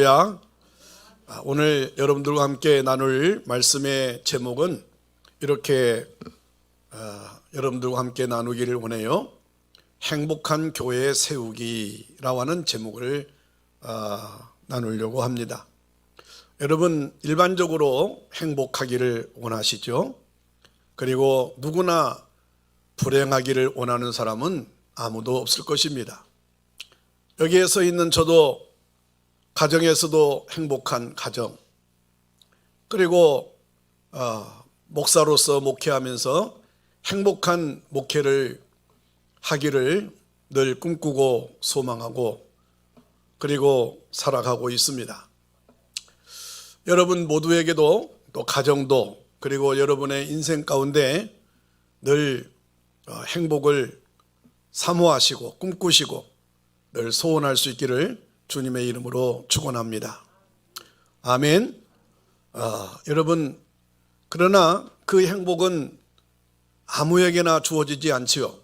할렐루야. 오늘 여러분들과 함께 나눌 말씀의 제목은 이렇게 여러분들과 함께 나누기를 원해요. 행복한 교회 세우기라고 하는 제목을 나누려고 합니다. 여러분, 일반적으로 행복하기를 원하시죠? 그리고 누구나 불행하기를 원하는 사람은 아무도 없을 것입니다. 여기에 서 있는 저도 가정에서도 행복한 가정, 그리고 목사로서 목회하면서 행복한 목회를 하기를 늘 꿈꾸고 소망하고 그리고 살아가고 있습니다. 여러분 모두에게도 또 가정도 그리고 여러분의 인생 가운데 늘 행복을 사모하시고 꿈꾸시고 늘 소원할 수 있기를 주님의 이름으로 축원합니다. 아멘. 여러분, 그러나 그 행복은 아무에게나 주어지지 않지요.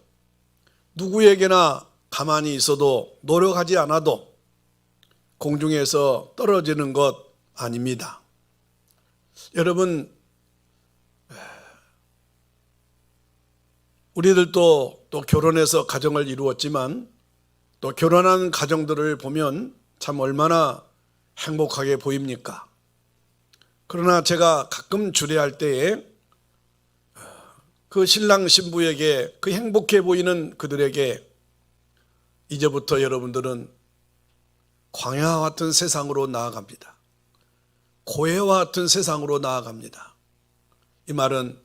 누구에게나 가만히 있어도 노력하지 않아도 공중에서 떨어지는 것 아닙니다. 여러분, 우리들도 또 결혼해서 가정을 이루었지만 또 결혼한 가정들을 보면 참 얼마나 행복하게 보입니까? 그러나 제가 가끔 주례할 때에 그 신랑 신부에게 그 행복해 보이는 그들에게 이제부터 여러분들은 광야와 같은 세상으로 나아갑니다. 고해와 같은 세상으로 나아갑니다. 이 말은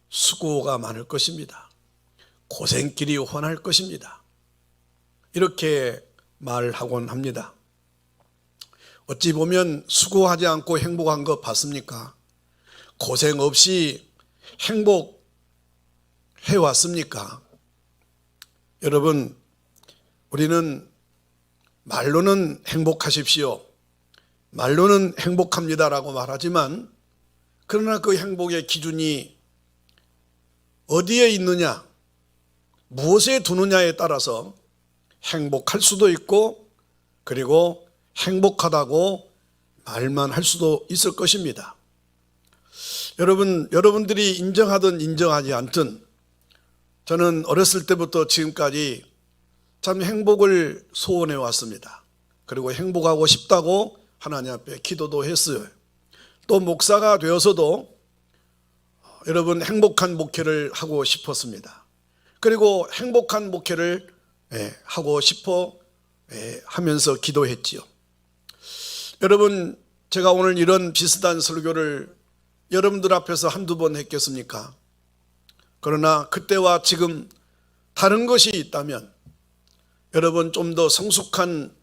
수고가 많을 것입니다. 고생길이 훤할 것입니다. 이렇게 말하곤 합니다. 어찌 보면 수고하지 않고 행복한 거 봤습니까? 고생 없이 행복해 왔습니까? 여러분, 우리는 말로는 행복하십시오, 말로는 행복합니다라고 말하지만 그러나 그 행복의 기준이 어디에 있느냐, 무엇에 두느냐에 따라서 행복할 수도 있고 그리고 행복하다고 말만 할 수도 있을 것입니다. 여러분들이 인정하든 인정하지 않든 저는 어렸을 때부터 지금까지 참 행복을 소원해 왔습니다. 그리고 행복하고 싶다고 하나님 앞에 기도도 했어요. 또 목사가 되어서도 여러분 행복한 목회를 하고 싶었습니다. 그리고 행복한 목회를 하고 싶어 하면서 기도했지요. 여러분, 제가 오늘 이런 비슷한 설교를 여러분들 앞에서 한두 번 했겠습니까? 그러나 그때와 지금 다른 것이 있다면 여러분 좀 더 성숙한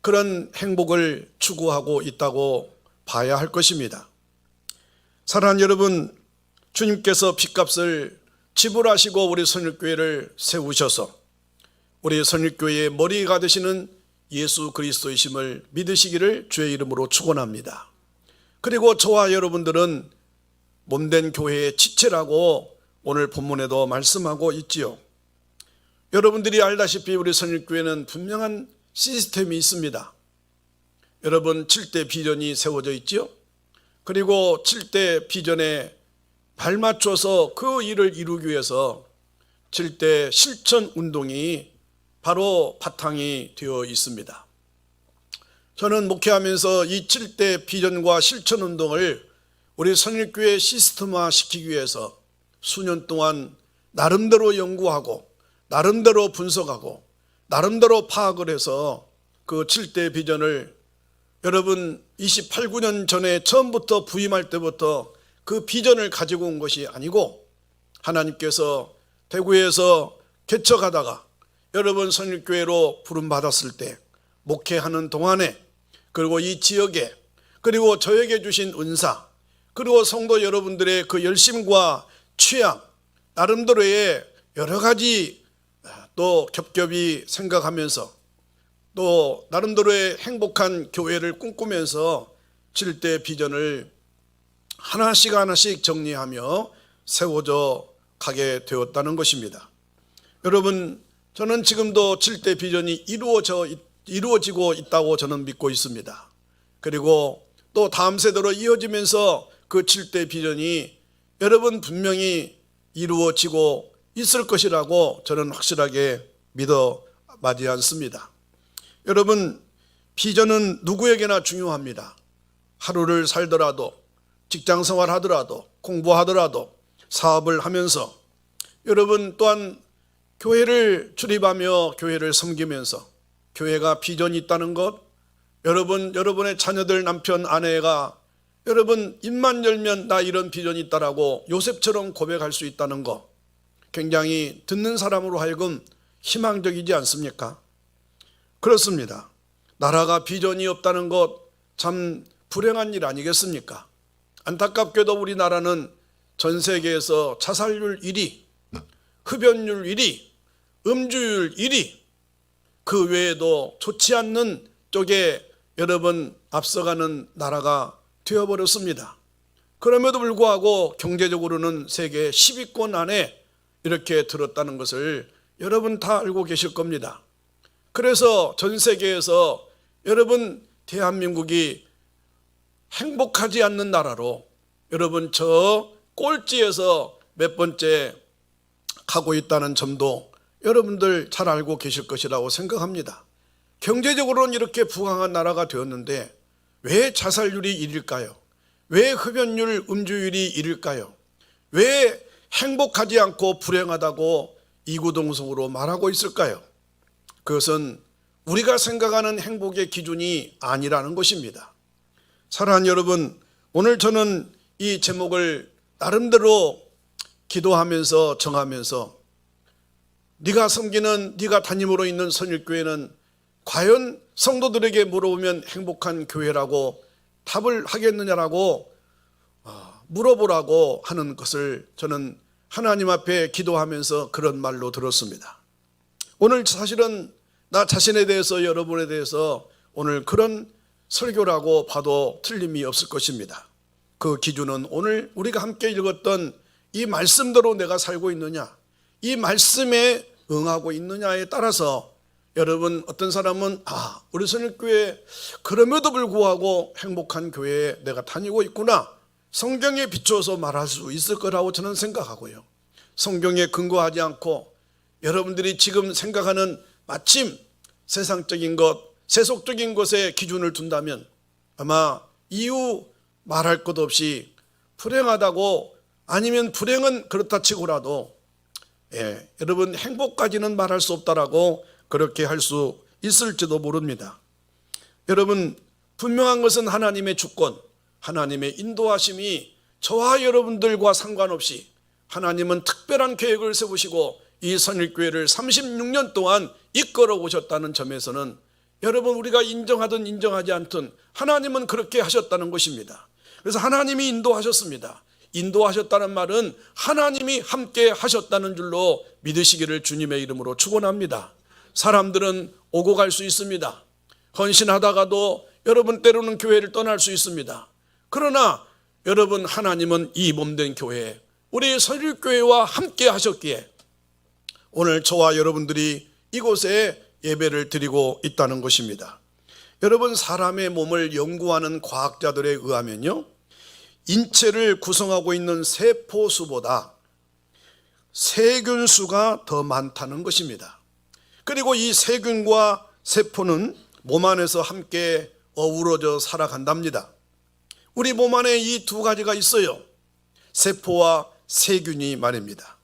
그런 행복을 추구하고 있다고 봐야 할 것입니다. 사랑하는 여러분, 주님께서 핏값을 지불하시고 우리 선일교회를 세우셔서 우리 선일교회의 머리가 되시는 예수 그리스도이심을 믿으시기를 주의 이름으로 축원합니다. 그리고 저와 여러분들은 몸된 교회의 지체라고 오늘 본문에도 말씀하고 있지요. 여러분들이 알다시피 우리 선일교회는 분명한 시스템이 있습니다. 여러분, 7대 비전이 세워져 있지요. 그리고 7대 비전에 발맞춰서 그 일을 이루기 위해서 7대 실천 운동이 바로 바탕이 되어 있습니다. 저는 목회하면서 이 7대 비전과 실천 운동을 우리 선일교회 시스템화 시키기 위해서 수년 동안 나름대로 연구하고 나름대로 분석하고 나름대로 파악을 해서 그 7대 비전을 여러분 28, 9년 전에 처음부터 부임할 때부터 그 비전을 가지고 온 것이 아니고 하나님께서 대구에서 개척하다가 여러분 선일교회로 부름받았을 때 목회하는 동안에 그리고 이 지역에 그리고 저에게 주신 은사 그리고 성도 여러분들의 그 열심과 취향 나름대로의 여러 가지 또 겹겹이 생각하면서 또 나름대로의 행복한 교회를 꿈꾸면서 7대 비전을 하나씩 정리하며 세워져 가게 되었다는 것입니다. 여러분, 저는 지금도 7대 비전이 이루어지고 있다고 저는 믿고 있습니다. 그리고 또 다음 세대로 이어지면서 그 7대 비전이 여러분 분명히 이루어지고 있을 것이라고 저는 확실하게 믿어 마지 않습니다. 여러분, 비전은 누구에게나 중요합니다. 하루를 살더라도, 직장 생활하더라도, 공부하더라도, 사업을 하면서 여러분 또한 교회를 출입하며 교회를 섬기면서 교회가 비전이 있다는 것, 여러분의 자녀들, 남편, 아내가 여러분 입만 열면 나 이런 비전이 있다라고 요셉처럼 고백할 수 있다는 것, 굉장히 듣는 사람으로 하여금 희망적이지 않습니까? 그렇습니다. 나라가 비전이 없다는 것 참 불행한 일 아니겠습니까? 안타깝게도 우리나라는 전 세계에서 자살률 1위, 흡연율 1위, 음주율 1위, 그 외에도 좋지 않는 쪽에 여러분 앞서가는 나라가 되어버렸습니다. 그럼에도 불구하고 경제적으로는 세계 10위권 안에 이렇게 들었다는 것을 여러분 다 알고 계실 겁니다. 그래서 전 세계에서 여러분 대한민국이 행복하지 않는 나라로 여러분 저 꼴찌에서 몇 번째 가고 있다는 점도 여러분들 잘 알고 계실 것이라고 생각합니다. 경제적으로는 이렇게 부강한 나라가 되었는데 왜 자살률이 1위일까요? 왜 흡연율, 음주율이 1위일까요? 왜 행복하지 않고 불행하다고 이구동성으로 말하고 있을까요? 그것은 우리가 생각하는 행복의 기준이 아니라는 것입니다. 사랑하는 여러분, 오늘 저는 이 제목을 나름대로 기도하면서 정하면서 네가 섬기는, 네가 담임으로 있는 선일교회는 과연 성도들에게 물어보면 행복한 교회라고 답을 하겠느냐라고 물어보라고 하는 것을 저는 하나님 앞에 기도하면서 그런 말로 들었습니다. 오늘 사실은 나 자신에 대해서, 여러분에 대해서 오늘 그런 설교라고 봐도 틀림이 없을 것입니다. 그 기준은 오늘 우리가 함께 읽었던 이 말씀대로 내가 살고 있느냐, 이 말씀에 응하고 있느냐에 따라서 여러분 어떤 사람은 우리 선일교회 그럼에도 불구하고 행복한 교회에 내가 다니고 있구나, 성경에 비추어서 말할 수 있을 거라고 저는 생각하고요. 성경에 근거하지 않고 여러분들이 지금 생각하는 마침 세상적인 것, 세속적인 것에 기준을 둔다면 아마 이유 말할 것 없이 불행하다고, 아니면 불행은 그렇다 치고라도 여러분 행복까지는 말할 수 없다라고 그렇게 할 수 있을지도 모릅니다. 여러분 분명한 것은 하나님의 주권, 하나님의 인도하심이 저와 여러분들과 상관없이 하나님은 특별한 계획을 세우시고 이 선일교회를 36년 동안 이끌어 오셨다는 점에서는 여러분 우리가 인정하든 인정하지 않든 하나님은 그렇게 하셨다는 것입니다. 그래서 하나님이 인도하셨습니다. 인도하셨다는 말은 하나님이 함께 하셨다는 줄로 믿으시기를 주님의 이름으로 축원합니다. 사람들은 오고 갈 수 있습니다. 헌신하다가도 여러분 때로는 교회를 떠날 수 있습니다. 그러나 여러분 하나님은 이 몸된 교회, 우리 선일교회와 함께 하셨기에 오늘 저와 여러분들이 이곳에 예배를 드리고 있다는 것입니다. 여러분 사람의 몸을 연구하는 과학자들에 의하면요, 인체를 구성하고 있는 세포수보다 세균수가 더 많다는 것입니다. 그리고 이 세균과 세포는 몸 안에서 함께 어우러져 살아간답니다. 우리 몸 안에 이 두 가지가 있어요. 세포와 세균이 말입니다.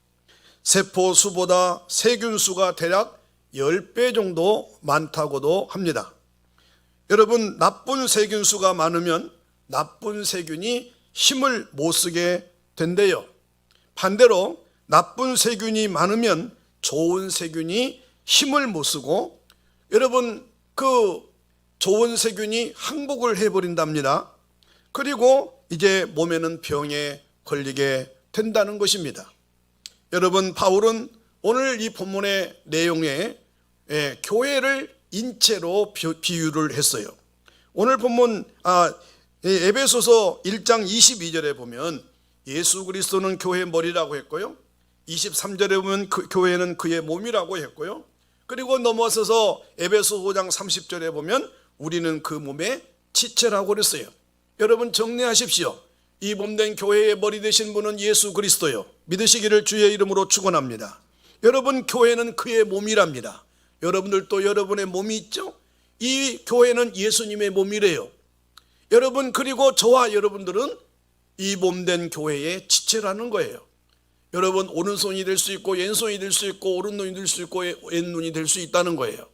세포수보다 세균수가 대략 10배 정도 많다고도 합니다. 여러분 나쁜 세균수가 많으면 나쁜 세균이 힘을 못 쓰게 된대요. 반대로 나쁜 세균이 많으면 좋은 세균이 힘을 못 쓰고 여러분 그 좋은 세균이 항복을 해버린답니다. 그리고 이제 몸에는 병에 걸리게 된다는 것입니다. 여러분 바울은 오늘 이 본문의 내용에 교회를 인체로 비유를 했어요. 오늘 본문 에베소서 1장 22절에 보면 예수 그리스도는 교회의 머리라고 했고요, 23절에 보면 교회는 그의 몸이라고 했고요, 그리고 넘어서서 에베소 5장 30절에 보면 우리는 그 몸의 지체라고 그랬어요. 여러분 정리하십시오. 이 몸된 교회의 머리 되신 분은 예수 그리스도요. 믿으시기를 주의 이름으로 축원합니다. 여러분 교회는 그의 몸이랍니다. 여러분들도 여러분의 몸이 있죠? 이 교회는 예수님의 몸이래요. 여러분 그리고 저와 여러분들은 이 몸된 교회의 지체라는 거예요. 여러분 오른손이 될 수 있고 왼손이 될 수 있고 오른눈이 될 수 있고 왼눈이 될 수 있다는 거예요.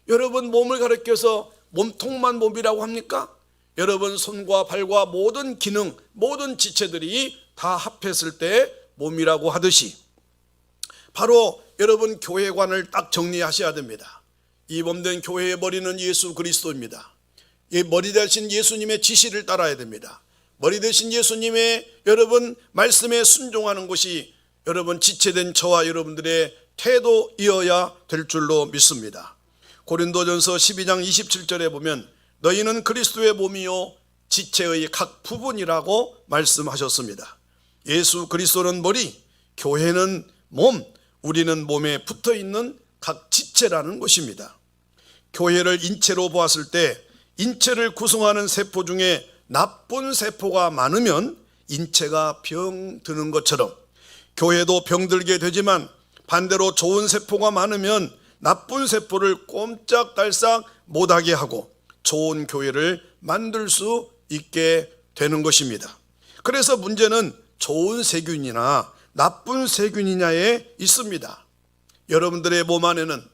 여러분 몸을 가리켜서 몸통만 몸이라고 합니까? 여러분 손과 발과 모든 기능, 모든 지체들이 다 합했을 때 몸이라고 하듯이 바로 여러분 교회관을 딱 정리하셔야 됩니다. 이 몸된 교회의 머리는 예수 그리스도입니다. 이 머리 대신 예수님의 지시를 따라야 됩니다. 머리 대신 예수님의 여러분 말씀에 순종하는 것이 여러분 지체된 저와 여러분들의 태도이어야 될 줄로 믿습니다. 고린도전서 12장 27절에 보면 너희는 그리스도의 몸이요 지체의 각 부분이라고 말씀하셨습니다. 예수 그리스도는 머리, 교회는 몸, 우리는 몸에 붙어있는 각 지체라는 것입니다. 교회를 인체로 보았을 때 인체를 구성하는 세포 중에 나쁜 세포가 많으면 인체가 병드는 것처럼 교회도 병들게 되지만 반대로 좋은 세포가 많으면 나쁜 세포를 꼼짝달싹 못하게 하고 좋은 교회를 만들 수 있게 되는 것입니다. 그래서 문제는 좋은 세균이나 나쁜 세균이냐에 있습니다. 여러분들의 몸 안에는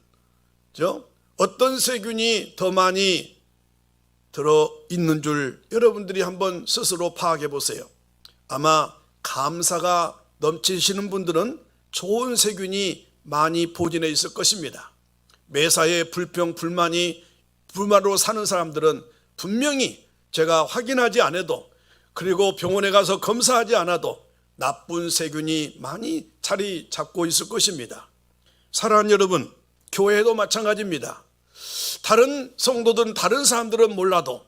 어떤 세균이 더 많이 들어있는 줄 여러분들이 한번 스스로 파악해 보세요. 아마 감사가 넘치시는 분들은 좋은 세균이 많이 보존해 있을 것입니다. 매사에 불평, 불만으로 사는 사람들은 분명히 제가 확인하지 않아도 그리고 병원에 가서 검사하지 않아도 나쁜 세균이 많이 자리 잡고 있을 것입니다. 사랑하는 여러분, 교회도 마찬가지입니다. 다른 성도들은 다른 사람들은 몰라도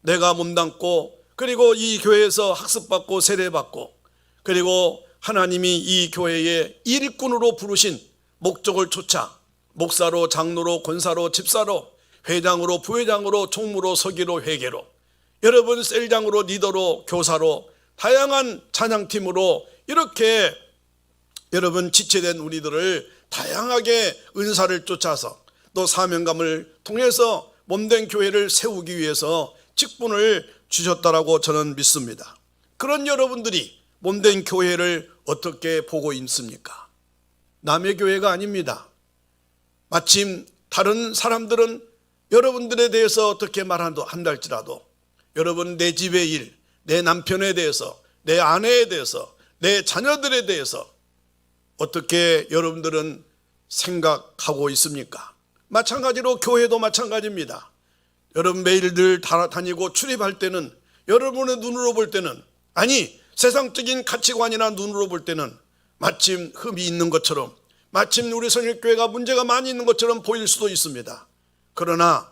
내가 몸담고 그리고 이 교회에서 학습받고 세례받고 그리고 하나님이 이 교회의 일꾼으로 부르신 목적을 쫓아 목사로 장로로 권사로 집사로 회장으로 부회장으로 총무로 서기로 회계로 여러분 셀장으로 리더로 교사로 다양한 찬양팀으로 이렇게 여러분 지체된 우리들을 다양하게 은사를 쫓아서 또 사명감을 통해서 몸된 교회를 세우기 위해서 직분을 주셨다라고 저는 믿습니다. 그런 여러분들이 몸된 교회를 어떻게 보고 있습니까? 남의 교회가 아닙니다. 마침 다른 사람들은 여러분들에 대해서 어떻게 말한다 할지라도 여러분 내 집의 일, 내 남편에 대해서, 내 아내에 대해서, 내 자녀들에 대해서 어떻게 여러분들은 생각하고 있습니까? 마찬가지로 교회도 마찬가지입니다. 여러분 매일 늘 다니고 출입할 때는 여러분의 눈으로 볼 때는 아니 세상적인 가치관이나 눈으로 볼 때는 마침 흠이 있는 것처럼 마침 우리 성일교회가 문제가 많이 있는 것처럼 보일 수도 있습니다. 그러나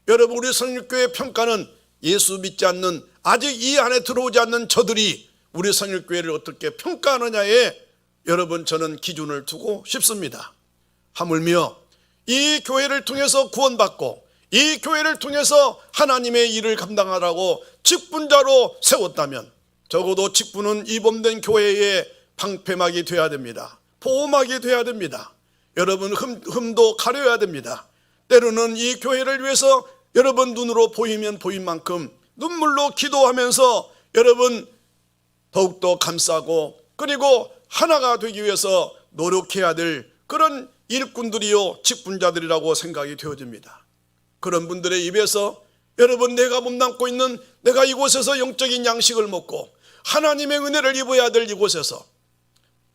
여러분 우리 성일교회 평가는 예수 믿지 않는 아직 이 안에 들어오지 않는 저들이 우리 성일교회를 어떻게 평가하느냐에 여러분 저는 기준을 두고 싶습니다. 하물며 이 교회를 통해서 구원받고 이 교회를 통해서 하나님의 일을 감당하라고 직분자로 세웠다면 적어도 직분은 이 몸된 교회의 방패막이 돼야 됩니다. 보호막이 돼야 됩니다. 여러분 흠도 가려야 됩니다. 때로는 이 교회를 위해서 여러분 눈으로 보이면 보인 만큼 눈물로 기도하면서 여러분 더욱더 감싸고 그리고 하나가 되기 위해서 노력해야 될 그런 일꾼들이요 직분자들이라고 생각이 되어집니다. 그런 분들의 입에서 여러분 내가 몸담고 있는 내가 이곳에서 영적인 양식을 먹고 하나님의 은혜를 입어야 될 이곳에서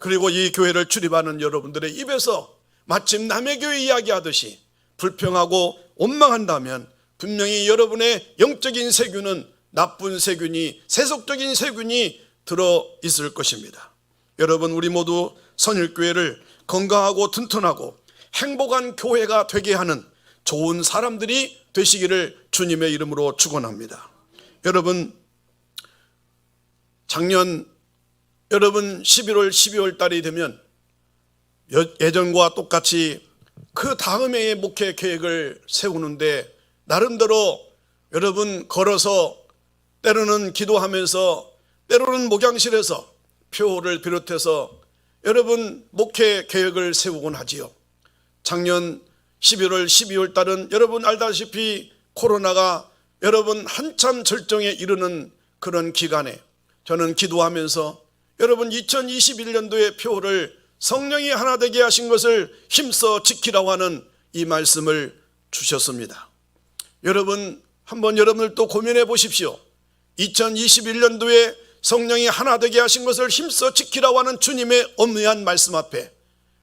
그리고 이 교회를 출입하는 여러분들의 입에서 마침 남의 교회 이야기하듯이 불평하고 원망한다면 분명히 여러분의 영적인 세균은 나쁜 세균이 세속적인 세균이 들어있을 것입니다. 여러분 우리 모두 선일교회를 건강하고 튼튼하고 행복한 교회가 되게 하는 좋은 사람들이 되시기를 주님의 이름으로 축원합니다. 여러분 작년 여러분 11월 12월 달이 되면 예전과 똑같이 그 다음 해의 목회 계획을 세우는데 나름대로 여러분 걸어서, 때로는 기도하면서, 때로는 목양실에서 표를 비롯해서 여러분 목회 계획을 세우곤 하지요. 작년 11월 12월 달은 여러분 알다시피 코로나가 여러분 한참 절정에 이르는 그런 기간에 저는 기도하면서 여러분 2021년도의 표를 성령이 하나 되게 하신 것을 힘써 지키라고 하는 이 말씀을 주셨습니다. 여러분 한번 여러분들 또 고민해 보십시오. 2021년도에 성령이 하나 되게 하신 것을 힘써 지키라고 하는 주님의 엄미한 말씀 앞에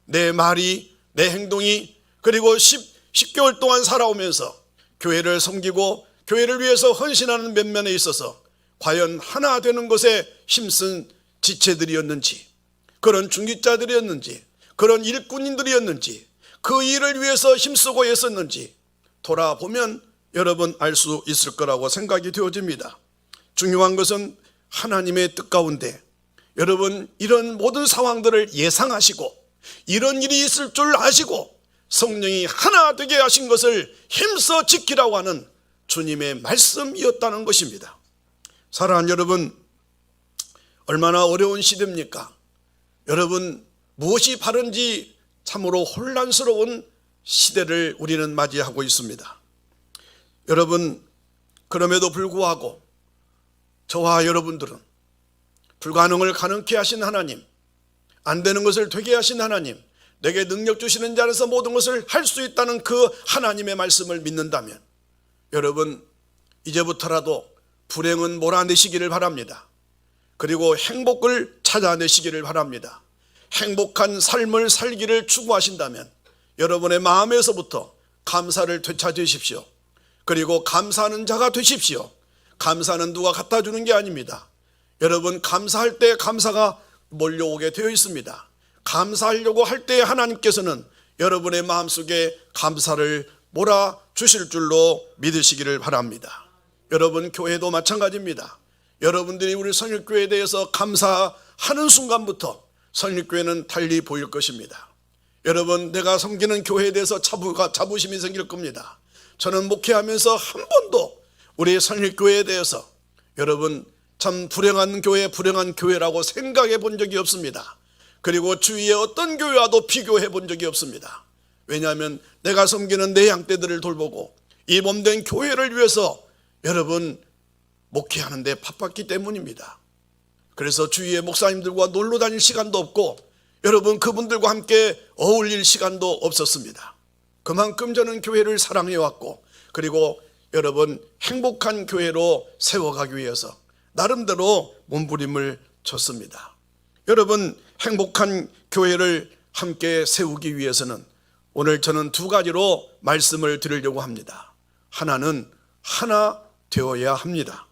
내 말이, 내 행동이, 그리고 10개월 동안 살아오면서 교회를 섬기고 교회를 위해서 헌신하는 면면에 있어서 과연 하나 되는 것에 힘쓴 지체들이었는지, 그런 중직자들이었는지, 그런 일꾼인들이었는지, 그 일을 위해서 힘쓰고 애썼는지 돌아보면 여러분 알 수 있을 거라고 생각이 되어집니다. 중요한 것은 하나님의 뜻 가운데 여러분 이런 모든 상황들을 예상하시고 이런 일이 있을 줄 아시고 성령이 하나 되게 하신 것을 힘써 지키라고 하는 주님의 말씀이었다는 것입니다. 사랑하는 여러분, 얼마나 어려운 시대입니까? 여러분 무엇이 바른지 참으로 혼란스러운 시대를 우리는 맞이하고 있습니다. 여러분 그럼에도 불구하고 저와 여러분들은 불가능을 가능케 하신 하나님, 안 되는 것을 되게 하신 하나님, 내게 능력 주시는 자 안에서 모든 것을 할 수 있다는 그 하나님의 말씀을 믿는다면 여러분 이제부터라도 불행은 몰아내시기를 바랍니다. 그리고 행복을 찾아내시기를 바랍니다. 행복한 삶을 살기를 추구하신다면 여러분의 마음에서부터 감사를 되찾으십시오. 그리고 감사하는 자가 되십시오. 감사는 누가 갖다 주는 게 아닙니다. 여러분 감사할 때 감사가 몰려오게 되어 있습니다. 감사하려고 할 때 하나님께서는 여러분의 마음속에 감사를 몰아주실 줄로 믿으시기를 바랍니다. 여러분 교회도 마찬가지입니다. 여러분들이 우리 선일교회에 대해서 감사하는 순간부터 선일교회는 달리 보일 것입니다. 여러분 내가 섬기는 교회에 대해서 자부심이 생길 겁니다. 저는 목회하면서 한 번도 우리 선일교회에 대해서 여러분 참 불행한 교회라고 생각해 본 적이 없습니다. 그리고 주위의 어떤 교회와도 비교해 본 적이 없습니다. 왜냐하면 내가 섬기는 내 양떼들을 돌보고 이 몸된 교회를 위해서 여러분 목회하는 데 바빴기 때문입니다. 그래서 주위의 목사님들과 놀러 다닐 시간도 없고 여러분 그분들과 함께 어울릴 시간도 없었습니다. 그만큼 저는 교회를 사랑해 왔고 그리고 여러분 행복한 교회로 세워가기 위해서 나름대로 몸부림을 쳤습니다. 여러분 행복한 교회를 함께 세우기 위해서는 오늘 저는 두 가지로 말씀을 드리려고 합니다. 하나는 하나 되어야 합니다.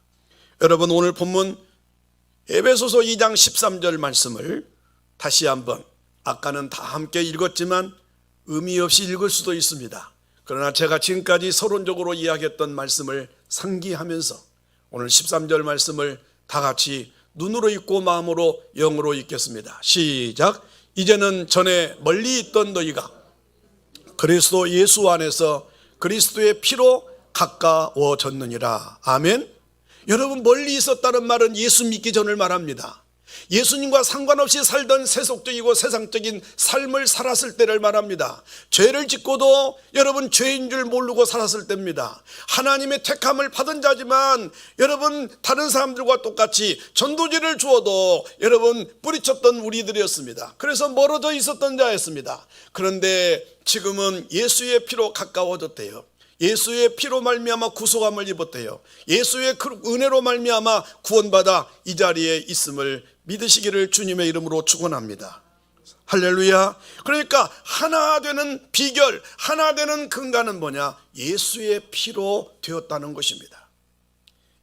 여러분 오늘 본문 에베소서 2장 13절 말씀을 다시 한번, 아까는 다 함께 읽었지만 의미 없이 읽을 수도 있습니다. 그러나 제가 지금까지 서론적으로 이야기했던 말씀을 상기하면서 오늘 13절 말씀을 다 같이 눈으로 읽고 마음으로 영으로 읽겠습니다. 시작. 이제는 전에 멀리 있던 너희가 그리스도 예수 안에서 그리스도의 피로 가까워졌느니라. 아멘. 여러분 멀리 있었다는 말은 예수 믿기 전을 말합니다. 예수님과 상관없이 살던 세속적이고 세상적인 삶을 살았을 때를 말합니다. 죄를 짓고도 여러분 죄인 줄 모르고 살았을 때입니다. 하나님의 택함을 받은 자지만 여러분 다른 사람들과 똑같이 전도지를 주어도 여러분 뿌리쳤던 우리들이었습니다. 그래서 멀어져 있었던 자였습니다. 그런데 지금은 예수의 피로 가까워졌대요. 예수의 피로 말미암아 구속함을 입었대요. 예수의 은혜로 말미암아 구원받아 이 자리에 있음을 믿으시기를 주님의 이름으로 축원합니다. 할렐루야. 그러니까 하나 되는 비결, 하나 되는 근간은 뭐냐? 예수의 피로 되었다는 것입니다.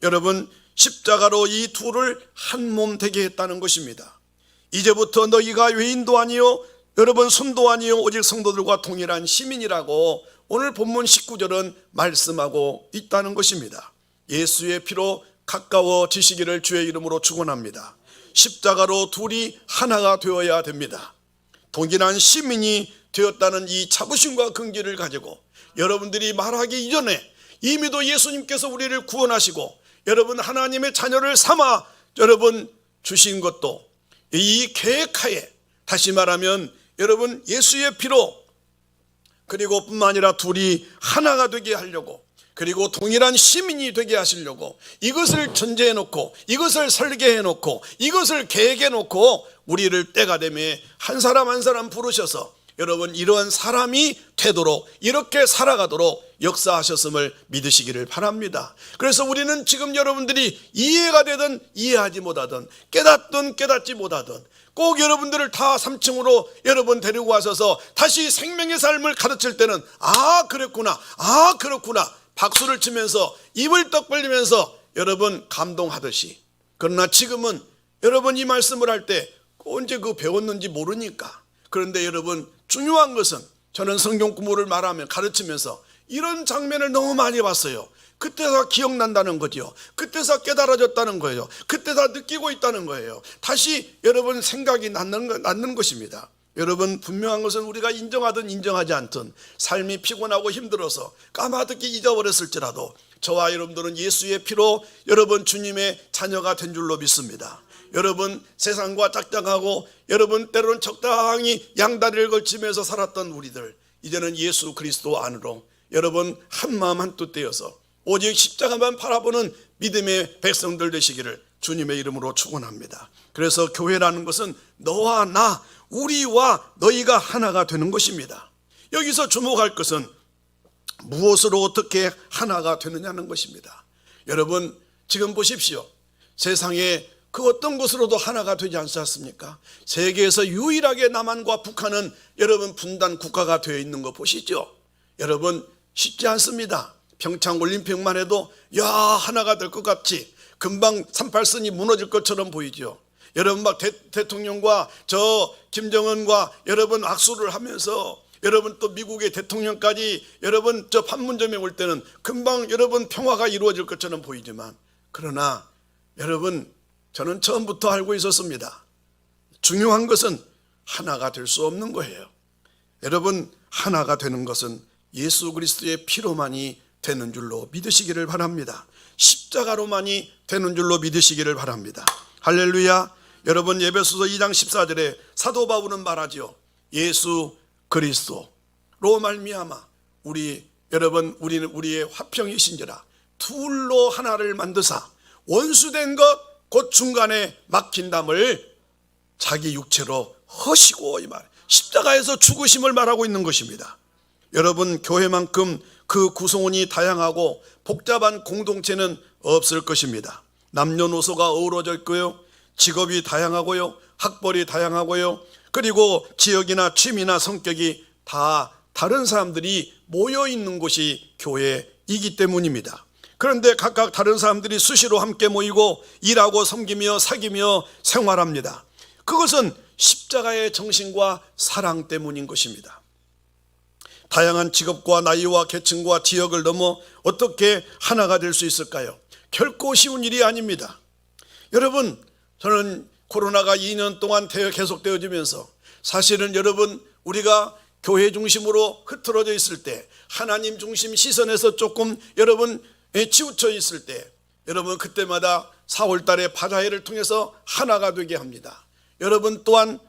여러분 십자가로 이 둘을 한 몸 되게 했다는 것입니다. 이제부터 너희가 외인도 아니요 여러분 손도 아니요 오직 성도들과 동일한 시민이라고 오늘 본문 19절은 말씀하고 있다는 것입니다. 예수의 피로 가까워지시기를 주의 이름으로 축원합니다. 십자가로 둘이 하나가 되어야 됩니다. 동일한 시민이 되었다는 이 자부심과 긍지를 가지고 여러분들이 말하기 이전에 이미도 예수님께서 우리를 구원하시고 여러분 하나님의 자녀를 삼아 여러분 주신 것도 이 계획하에, 다시 말하면 여러분 예수의 피로, 그리고 뿐만 아니라 둘이 하나가 되게 하려고, 그리고 동일한 시민이 되게 하시려고 이것을 전제해 놓고, 이것을 설계해 놓고, 이것을 계획해 놓고 우리를 때가 되매 한 사람 한 사람 부르셔서 여러분 이러한 사람이 되도록, 이렇게 살아가도록 역사하셨음을 믿으시기를 바랍니다. 그래서 우리는 지금 여러분들이 이해가 되든 이해하지 못하든, 깨닫든 깨닫지 못하든 꼭 여러분들을 다 3층으로 여러분 데리고 와서서 다시 생명의 삶을 가르칠 때는 아 그랬구나, 아 그렇구나 박수를 치면서 입을 떡 벌리면서 여러분 감동하듯이, 그러나 지금은 여러분 이 말씀을 할 때 언제 그 배웠는지 모르니까. 그런데 여러분 중요한 것은, 저는 성경 공부를 말하면 가르치면서 이런 장면을 너무 많이 봤어요. 그때서 기억난다는 거죠. 그때서 깨달아졌다는 거예요. 그때서 느끼고 있다는 거예요. 다시 여러분 생각이 낳는 것입니다. 여러분 분명한 것은 우리가 인정하든 인정하지 않든 삶이 피곤하고 힘들어서 까마득히 잊어버렸을지라도 저와 여러분들은 예수의 피로 여러분 주님의 자녀가 된 줄로 믿습니다. 여러분 세상과 짝짝하고 여러분 때로는 적당히 양다리를 걸치면서 살았던 우리들, 이제는 예수 그리스도 안으로 여러분 한마음 한뜻 되어서 오직 십자가만 바라보는 믿음의 백성들 되시기를 주님의 이름으로 축원합니다. 그래서 교회라는 것은 너와 나, 우리와 너희가 하나가 되는 것입니다. 여기서 주목할 것은 무엇으로 어떻게 하나가 되느냐는 것입니다. 여러분 지금 보십시오. 세상에 그 어떤 곳으로도 하나가 되지 않지 않습니까? 세계에서 유일하게 남한과 북한은 여러분 분단 국가가 되어 있는 거 보시죠. 여러분 쉽지 않습니다. 평창올림픽만 해도 야 하나가 될 것 같이 금방 38선이 무너질 것처럼 보이죠. 여러분 막 대통령과 저 김정은과 여러분 악수를 하면서 여러분 또 미국의 대통령까지 여러분 저 판문점에 올 때는 금방 여러분 평화가 이루어질 것처럼 보이지만, 그러나 여러분 저는 처음부터 알고 있었습니다. 중요한 것은 하나가 될 수 없는 거예요. 여러분 하나가 되는 것은 예수 그리스도의 피로만이 되는 줄로 믿으시기를 바랍니다. 십자가로만이 되는 줄로 믿으시기를 바랍니다. 할렐루야. 여러분 에베소서 2장 14절에 사도 바울은 말하죠. 예수 그리스도로 말미암아 우리는 우리의 화평이신지라 둘로 하나를 만드사 원수된 것 곧 중간에 막힌 담을 자기 육체로 허시고, 이 말 십자가에서 죽으심을 말하고 있는 것입니다. 여러분 교회만큼 그 구성원이 다양하고 복잡한 공동체는 없을 것입니다. 남녀노소가 어우러져 있고요, 직업이 다양하고요, 학벌이 다양하고요, 그리고 지역이나 취미나 성격이 다 다른 사람들이 모여 있는 곳이 교회이기 때문입니다. 그런데 각각 다른 사람들이 수시로 함께 모이고 일하고 섬기며 사귀며 생활합니다. 그것은 십자가의 정신과 사랑 때문인 것입니다. 다양한 직업과 나이와 계층과 지역을 넘어 어떻게 하나가 될 수 있을까요? 결코 쉬운 일이 아닙니다. 여러분 저는 코로나가 2년 동안 계속되어지면서 사실은 여러분 우리가 교회 중심으로 흐트러져 있을 때, 하나님 중심 시선에서 조금 여러분 치우쳐 있을 때, 여러분 그때마다 4월 달에 바자회를 통해서 하나가 되게 합니다. 여러분 또한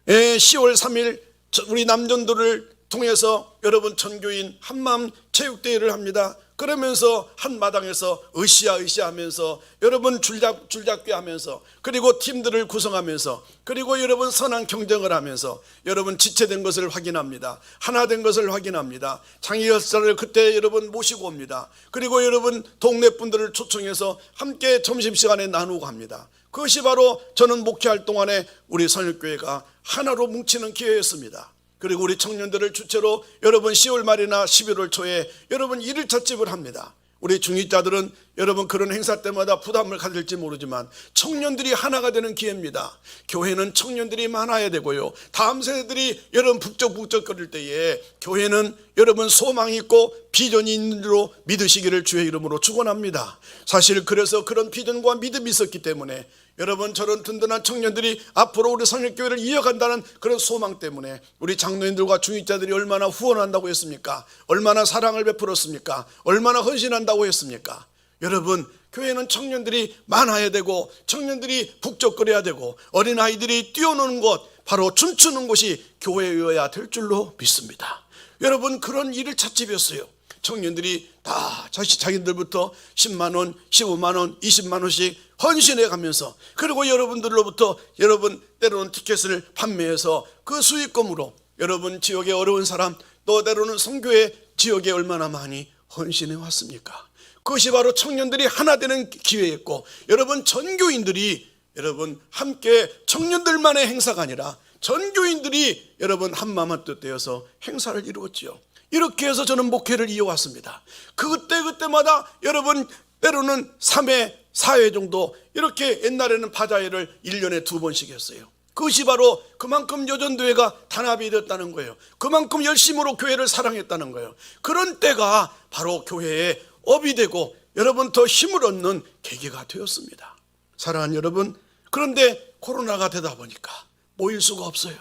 10월 3일 우리 남전도를 통해서 여러분 전교인 한마음 체육대회를 합니다. 그러면서 한 마당에서 으쌰으쌰하면서 여러분 줄잡기 하면서, 그리고 팀들을 구성하면서, 그리고 여러분 선한 경쟁을 하면서 여러분 지체된 것을 확인합니다. 하나 된 것을 확인합니다. 장애열사를 그때 여러분 모시고 옵니다. 그리고 여러분 동네 분들을 초청해서 함께 점심시간에 나누고 합니다. 그것이 바로 저는 목회할 동안에 우리 선일교회가 하나로 뭉치는 기회였습니다. 그리고 우리 청년들을 주체로 여러분 10월 말이나 11월 초에 여러분 1일차 집을 합니다. 우리 중직자들은 여러분 그런 행사 때마다 부담을 가질지 모르지만 청년들이 하나가 되는 기회입니다. 교회는 청년들이 많아야 되고요, 다음 세대들이 여러분 북적북적거릴 때에 교회는 여러분 소망이 있고 비전이 있는 줄로 믿으시기를 주의 이름으로 축원합니다. 사실 그래서 그런 비전과 믿음이 있었기 때문에 여러분, 저런 든든한 청년들이 앞으로 우리 성역교회를 이어간다는 그런 소망 때문에 우리 장로님들과 중직자들이 얼마나 후원한다고 했습니까? 얼마나 사랑을 베풀었습니까? 얼마나 헌신한다고 했습니까? 여러분, 교회는 청년들이 많아야 되고 청년들이 북적거려야 되고 어린아이들이 뛰어노는 곳, 바로 춤추는 곳이 교회여야 될 줄로 믿습니다. 여러분, 그런 일을 찾집했어요. 청년들이 다 자기들부터 10만 원, 15만 원, 20만 원씩 헌신해 가면서, 그리고 여러분들로부터 여러분 때로는 티켓을 판매해서 그 수익금으로 여러분 지역의 어려운 사람, 또 때로는 선교회 지역에 얼마나 많이 헌신해 왔습니까? 그것이 바로 청년들이 하나 되는 기회였고, 여러분 전교인들이 여러분 함께 청년들만의 행사가 아니라 전교인들이 여러분 한마음 한뜻 되어서 행사를 이루었지요. 이렇게 해서 저는 목회를 이어왔습니다. 그때마다 여러분 때로는 3회, 4회 정도 이렇게, 옛날에는 바자회를 1년에 2번씩 했어요. 그것이 바로 그만큼 여전도회가 단합이 되었다는 거예요. 그만큼 열심으로 교회를 사랑했다는 거예요. 그런 때가 바로 교회의 업이 되고 여러분 더 힘을 얻는 계기가 되었습니다. 사랑하는 여러분, 그런데 코로나가 되다 보니까 모일 수가 없어요.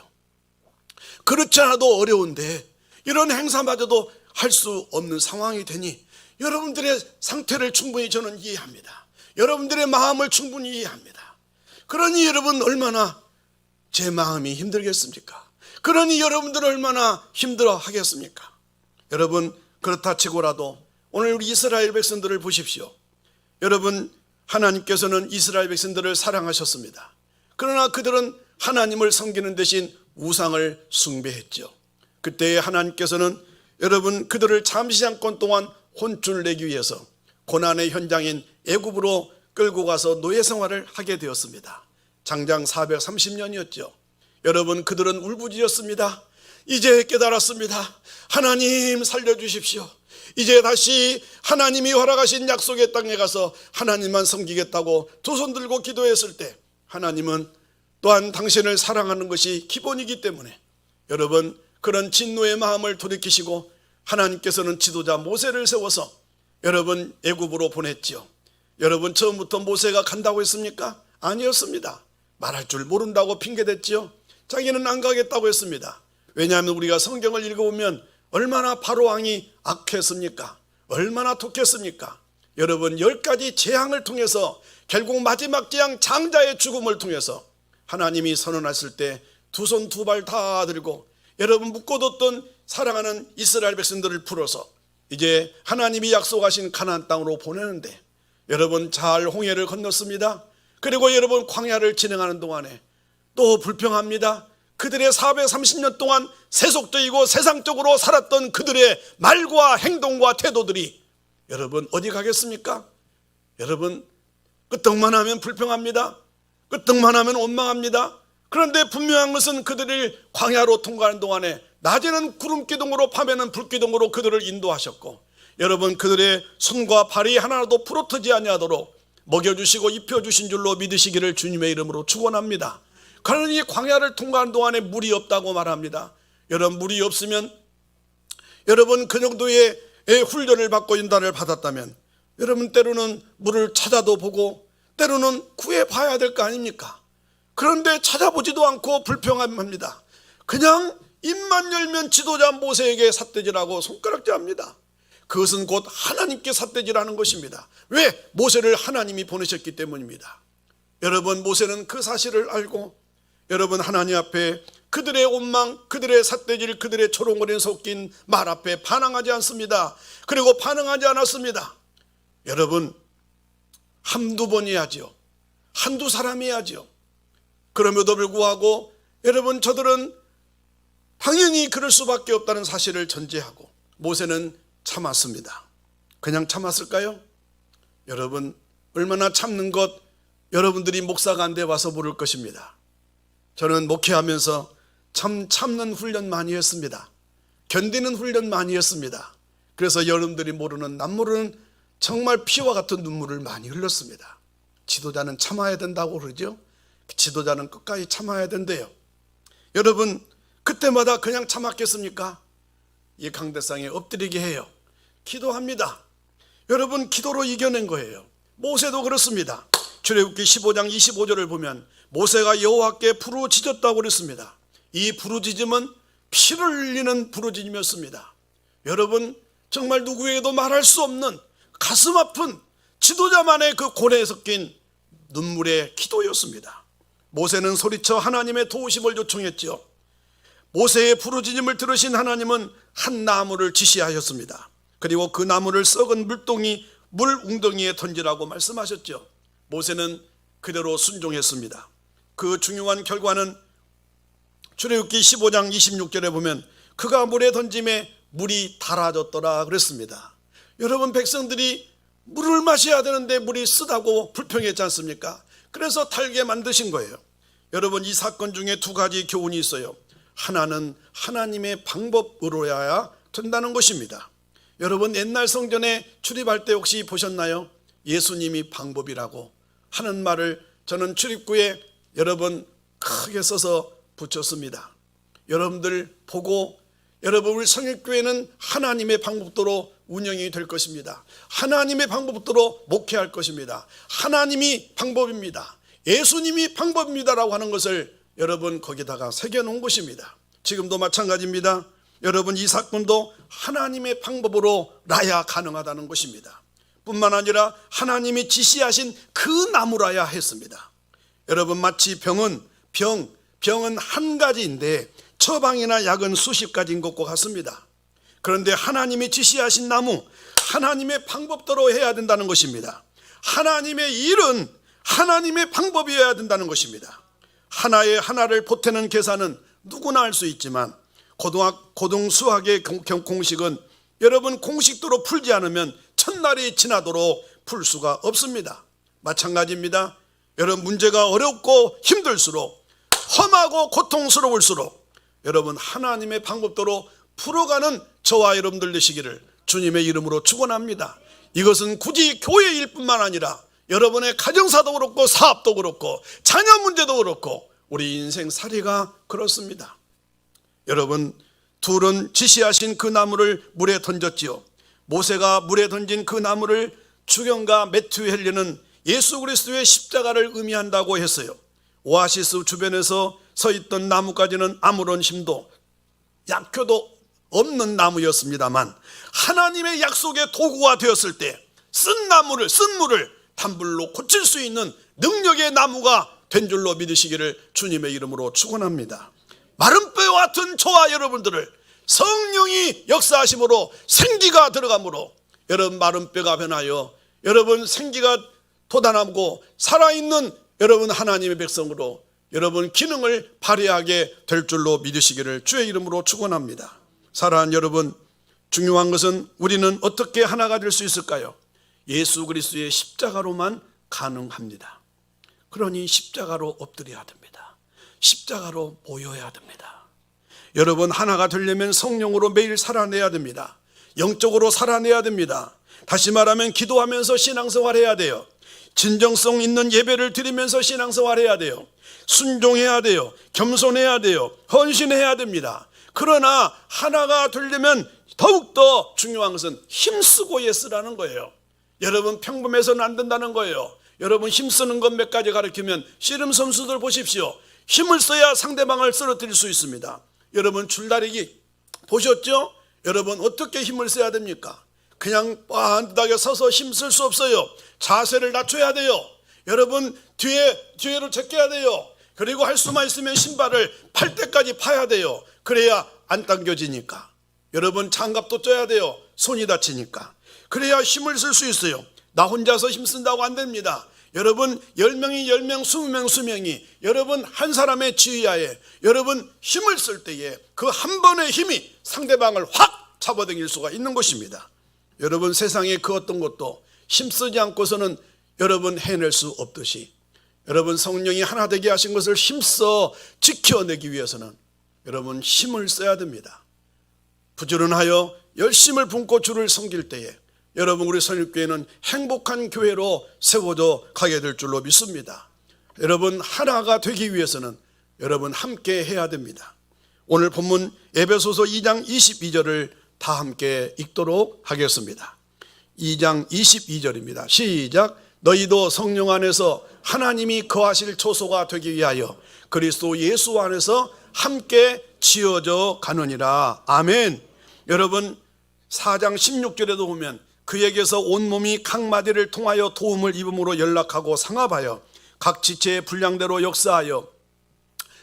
그렇지 않아도 어려운데 이런 행사마저도 할 수 없는 상황이 되니 여러분들의 상태를 충분히 저는 이해합니다. 여러분들의 마음을 충분히 이해합니다. 그러니 여러분 얼마나 제 마음이 힘들겠습니까? 그러니 여러분들은 얼마나 힘들어 하겠습니까? 여러분, 그렇다 치고라도 오늘 우리 이스라엘 백성들을 보십시오. 여러분, 하나님께서는 이스라엘 백성들을 사랑하셨습니다. 그러나 그들은 하나님을 섬기는 대신 우상을 숭배했죠. 그때 하나님께서는 여러분 그들을 잠시잠깐 동안 혼쭐 내기 위해서 고난의 현장인 애굽으로 끌고 가서 노예 생활을 하게 되었습니다. 장장 430년이었죠. 여러분, 그들은 울부짖었습니다. 이제 깨달았습니다. 하나님 살려주십시오. 이제 다시 하나님이 허락하신 약속의 땅에 가서 하나님만 섬기겠다고 두 손 들고 기도했을 때, 하나님은 또한 당신을 사랑하는 것이 기본이기 때문에 여러분 그런 진노의 마음을 돌이키시고 하나님께서는 지도자 모세를 세워서 여러분 애굽으로 보냈지요. 여러분, 처음부터 모세가 간다고 했습니까? 아니었습니다. 말할 줄 모른다고 핑계댔지요. 자기는 안 가겠다고 했습니다. 왜냐하면 우리가 성경을 읽어보면 얼마나 바로 왕이 악했습니까? 얼마나 독했습니까? 여러분, 10가지 재앙을 통해서 결국 마지막 재앙 장자의 죽음을 통해서 하나님이 선언하실 때 두 손 두 발 다 들고 여러분 묶어뒀던 사랑하는 이스라엘 백성들을 풀어서 이제 하나님이 약속하신 가나안 땅으로 보내는데, 여러분 잘 홍해를 건넜습니다. 그리고 여러분 광야를 진행하는 동안에 또 불평합니다. 그들의 430년 동안 세속적이고 세상적으로 살았던 그들의 말과 행동과 태도들이 여러분 어디 가겠습니까? 여러분 끄떡만 하면 불평합니다. 끄떡만 하면 원망합니다. 그런데 분명한 것은 그들을 광야로 통과하는 동안에 낮에는 구름기둥으로 밤에는 불기둥으로 그들을 인도하셨고, 여러분 그들의 손과 발이 하나라도 부러뜨지 아니하도록 먹여주시고 입혀주신 줄로 믿으시기를 주님의 이름으로 축원합니다. 그러니 광야를 통과하는 동안에 물이 없다고 말합니다. 여러분, 물이 없으면 여러분 그 정도의 훈련을 받고 인단을 받았다면 여러분 때로는 물을 찾아도 보고 때로는 구해봐야 될 거 아닙니까? 그런데 찾아보지도 않고 불평합니다. 그냥 입만 열면 지도자 모세에게 삿대질하고 손가락질합니다. 그것은 곧 하나님께 삿대질하는 것입니다. 왜? 모세를 하나님이 보내셨기 때문입니다. 여러분, 모세는 그 사실을 알고 여러분 하나님 앞에 그들의 원망, 그들의 삿대질, 그들의 초롱거리는 섞인 말 앞에 반항하지 않습니다. 그리고 반응하지 않았습니다. 여러분, 한두 번 해야죠. 한두 사람 해야죠. 그럼에도 불구하고 여러분 저들은 당연히 그럴 수밖에 없다는 사실을 전제하고 모세는 참았습니다. 그냥 참았을까요? 여러분, 얼마나 참는 것 여러분들이 목사가 안 돼 와서 모를 것입니다. 저는 목회하면서 참는 훈련 많이 했습니다. 견디는 훈련 많이 했습니다. 그래서 여러분들이 모르는, 남 모르는 정말 피와 같은 눈물을 많이 흘렸습니다. 지도자는 참아야 된다고 그러죠. 지도자는 끝까지 참아야 된대요. 여러분, 그때마다 그냥 참았겠습니까? 이 강대상에 엎드리게 해요. 기도합니다. 여러분, 기도로 이겨낸 거예요. 모세도 그렇습니다. 출애굽기 15장 25절을 보면 모세가 여호와께 부르짖었다고 그랬습니다. 이 부르짖음은 피를 흘리는 부르짖음이었습니다. 여러분, 정말 누구에게도 말할 수 없는 가슴 아픈 지도자만의 그 고뇌에 섞인 눈물의 기도였습니다. 모세는 소리쳐 하나님의 도우심을 요청했지요. 모세의 부르짖음을 들으신 하나님은 한 나무를 지시하셨습니다. 그리고 그 나무를 썩은 물 웅덩이에 던지라고 말씀하셨죠. 모세는 그대로 순종했습니다. 그 중요한 결과는 출애굽기 15장 26절에 보면 그가 물에 던짐에 물이 달아졌더라 그랬습니다. 여러분, 백성들이 물을 마셔야 되는데 물이 쓰다고 불평했지 않습니까? 그래서 달게 만드신 거예요. 여러분, 이 사건 중에 두 가지 교훈이 있어요. 하나는 하나님의 방법으로야 된다는 것입니다. 여러분, 옛날 성전에 출입할 때 혹시 보셨나요? 예수님이 방법이라고 하는 말을 저는 출입구에 여러분 크게 써서 붙였습니다. 여러분들 보고 여러분, 우리 성일교회는 하나님의 방법대로 운영이 될 것입니다. 하나님의 방법대로 목회할 것입니다. 하나님이 방법입니다. 예수님이 방법입니다라고 하는 것을 여러분 거기다가 새겨놓은 것입니다. 지금도 마찬가지입니다. 여러분, 이 사건도 하나님의 방법으로라야 가능하다는 것입니다. 뿐만 아니라 하나님이 지시하신 그 나무라야 했습니다. 여러분, 마치 병은 한 가지인데 처방이나 약은 수십 가지인 것과 같습니다. 그런데 하나님이 지시하신 나무, 하나님의 방법대로 해야 된다는 것입니다. 하나님의 일은 하나님의 방법이어야 된다는 것입니다. 하나를 보태는 계산은 누구나 할 수 있지만 고등 수학의 공식은 여러분 공식대로 풀지 않으면 첫날이 지나도록 풀 수가 없습니다. 마찬가지입니다. 여러분, 문제가 어렵고 힘들수록 험하고 고통스러울수록 여러분 하나님의 방법대로 풀어가는 저와 여러분들 되시기를 주님의 이름으로 축원합니다. 이것은 굳이 교회일 뿐만 아니라 여러분의 가정사도 그렇고 사업도 그렇고 자녀 문제도 그렇고 우리 인생살이가 그렇습니다. 여러분, 둘은 지시하신 그 나무를 물에 던졌지요. 모세가 물에 던진 그 나무를 주경가 매튜 헬리는 예수 그리스도의 십자가를 의미한다고 했어요. 오아시스 주변에서 서 있던 나무까지는 아무런 힘도 약효도 없는 나무였습니다만 하나님의 약속의 도구가 되었을 때 쓴 물을 단불로 고칠 수 있는 능력의 나무가 된 줄로 믿으시기를 주님의 이름으로 축원합니다. 마른 뼈와 같은 저와 여러분들을 성령이 역사하심으로 생기가 들어가므로 여러분 마른 뼈가 변하여 여러분 생기가 돋아나고 살아있는 여러분 하나님의 백성으로 여러분 기능을 발휘하게 될 줄로 믿으시기를 주의 이름으로 축원합니다. 사랑하는 여러분, 중요한 것은 우리는 어떻게 하나가 될 수 있을까요? 예수 그리스도의 십자가로만 가능합니다. 그러니 십자가로 엎드려야 됩니다. 십자가로 모여야 됩니다. 여러분, 하나가 되려면 성령으로 매일 살아내야 됩니다. 영적으로 살아내야 됩니다. 다시 말하면 기도하면서 신앙생활해야 돼요. 진정성 있는 예배를 드리면서 신앙생활해야 돼요. 순종해야 돼요. 겸손해야 돼요. 헌신해야 됩니다. 그러나 하나가 되려면 더욱더 중요한 것은 힘쓰고 예쓰라는 거예요. 여러분, 평범해서는 안 된다는 거예요. 여러분, 힘쓰는 것 몇 가지 가르치면 씨름 선수들 보십시오. 힘을 써야 상대방을 쓰러뜨릴 수 있습니다. 여러분, 줄다리기 보셨죠? 여러분, 어떻게 힘을 써야 됩니까? 그냥 빤듯하게 서서 힘쓸 수 없어요. 자세를 낮춰야 돼요. 여러분, 뒤에로 제껴야 돼요. 그리고 할 수만 있으면 신발을 팔때까지 파야 돼요. 그래야 안 당겨지니까. 여러분, 장갑도 쪄야 돼요. 손이 다치니까. 그래야 힘을 쓸 수 있어요. 나 혼자서 힘쓴다고 안 됩니다. 여러분, 10명이 10명, 20명 20명이 여러분 한 사람의 지휘하에 여러분 힘을 쓸 때에 그 한 번의 힘이 상대방을 확 잡아당길 수가 있는 것입니다. 여러분, 세상에 그 어떤 것도 힘쓰지 않고서는 여러분 해낼 수 없듯이 여러분 성령이 하나 되게 하신 것을 힘써 지켜내기 위해서는 여러분 힘을 써야 됩니다. 부지런하여 열심을 품고 주를 섬길 때에 여러분 우리 선일교회는 행복한 교회로 세워져 가게 될 줄로 믿습니다. 여러분 하나가 되기 위해서는 여러분 함께 해야 됩니다. 오늘 본문 에베소서 2장 22절을 다 함께 읽도록 하겠습니다. 2장 22절입니다. 시작. 너희도 성령 안에서 하나님이 거하실 초소가 되기 위하여 그리스도 예수 안에서 함께 지어져 가느니라. 아멘. 여러분 4장 16절에도 보면 그에게서 온몸이 각 마디를 통하여 도움을 입음으로 연락하고 상합하여 각 지체의 분량대로 역사하여